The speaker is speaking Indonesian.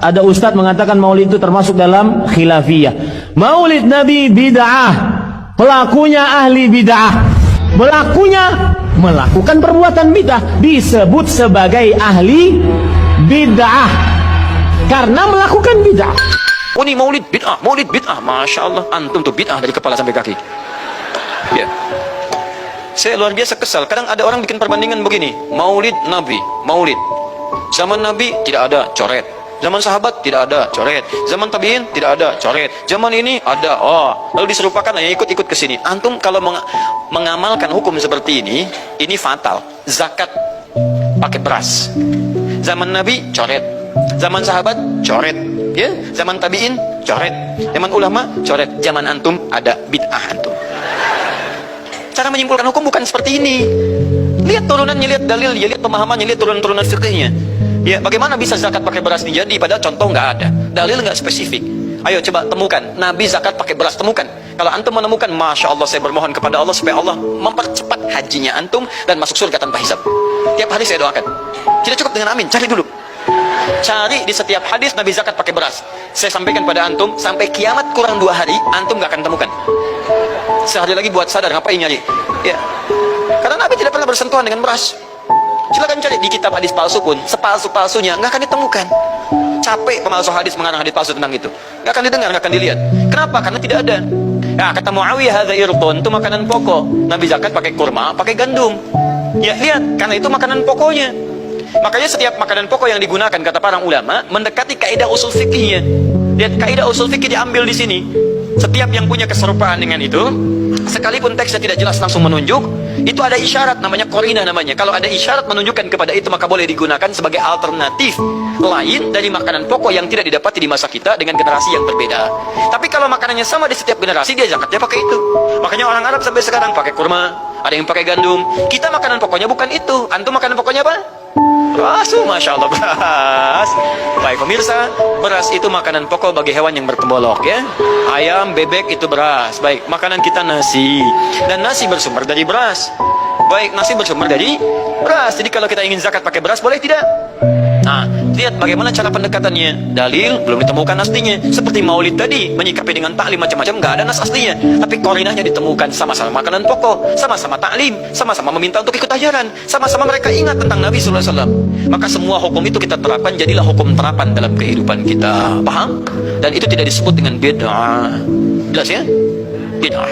Ada ustadz mengatakan maulid itu termasuk dalam khilafiyah. Maulid Nabi bid'ah, pelakunya ahli bid'ah, pelakunya melakukan perbuatan bid'ah, disebut sebagai ahli bid'ah karena melakukan bid'ah. Oh, ini maulid bid'ah, masya Allah, antum tuh bid'ah dari kepala sampai kaki. Ya, saya luar biasa kesal. Kadang ada orang bikin perbandingan begini, maulid Nabi, maulid zaman Nabi tidak ada, coret. Zaman sahabat tidak ada, coret. Zaman tabi'in tidak ada, coret. Zaman ini ada, lalu diserupakan, ya ikut-ikut ke sini. Antum kalau mengamalkan hukum seperti ini fatal. Zakat pakai beras. Zaman Nabi coret. Zaman sahabat coret. Ya, zaman tabi'in coret. Zaman ulama coret. Zaman antum ada bid'ah antum. Cara menyimpulkan hukum bukan seperti ini. Lihat turunannya, lihat dalilnya, lihat pemahamannya, lihat turunan-turunan fikihnya. Ya, bagaimana bisa zakat pakai beras ini jadi? Padahal contoh nggak ada, dalil nggak spesifik. Ayo coba temukan, Nabi zakat pakai beras, temukan. Kalau antum menemukan, masya Allah, saya bermohon kepada Allah supaya Allah mempercepat hajinya antum dan masuk surga tanpa hisab. Tiap hari saya doakan. Tidak cukup dengan amin, cari dulu. Cari di setiap hadis Nabi zakat pakai beras. Saya sampaikan pada antum, sampai kiamat kurang 2 hari, antum nggak akan temukan. Sehari lagi buat sadar, ngapain nyari? Ya, karena Nabi tidak pernah bersentuhan dengan beras. Silakan cari di kitab hadis palsu pun, sepalsu-palsunya nggak akan ditemukan. Capek pemalsu hadis mengarang hadis palsu tentang itu, nggak akan didengar, nggak akan dilihat. Kenapa? Karena tidak ada. Nah, kata Muawiyah, hadza irdun, itu makanan pokok. Nabi zakat pakai kurma, pakai gandum. Ya, lihat, karena itu makanan pokoknya. Makanya setiap makanan pokok yang digunakan, kata para ulama, mendekati kaidah usul fikihnya. Lihat, kaidah usul fikih diambil di sini. Setiap yang punya keserupaan dengan itu, sekalipun teksnya tidak jelas langsung menunjuk, itu ada isyarat, namanya korina namanya. Kalau ada isyarat menunjukkan kepada itu, maka boleh digunakan sebagai alternatif lain dari makanan pokok yang tidak didapati di masa kita dengan generasi yang berbeda. Tapi kalau makanannya sama di setiap generasi, dia zakatnya pakai itu. Makanya orang Arab sampai sekarang pakai kurma, ada yang pakai gandum. Kita makanan pokoknya bukan itu. Antum makanan pokoknya apa? Beras, masya Allah, beras. Baik pemirsa, beras itu makanan pokok bagi hewan yang bertembolok, ya. Ayam, bebek itu beras. Baik, makanan kita nasi, dan nasi bersumber dari beras. Baik, nasi bersumber dari beras. Jadi kalau kita ingin zakat pakai beras, boleh tidak? Nah, lihat bagaimana cara pendekatannya. Dalil belum ditemukan aslinya. Seperti maulid tadi, menyikapi dengan taklim macam-macam, nggak ada nas aslinya. Tapi korinahnya ditemukan, sama-sama makanan pokok, sama-sama taklim, sama-sama meminta untuk ikut ajaran, sama-sama mereka ingat tentang Nabi SAW. Maka semua hukum itu kita terapkan, jadilah hukum terapan dalam kehidupan kita. Paham? Dan itu tidak disebut dengan bid'ah. Jelas ya? Bid'ah.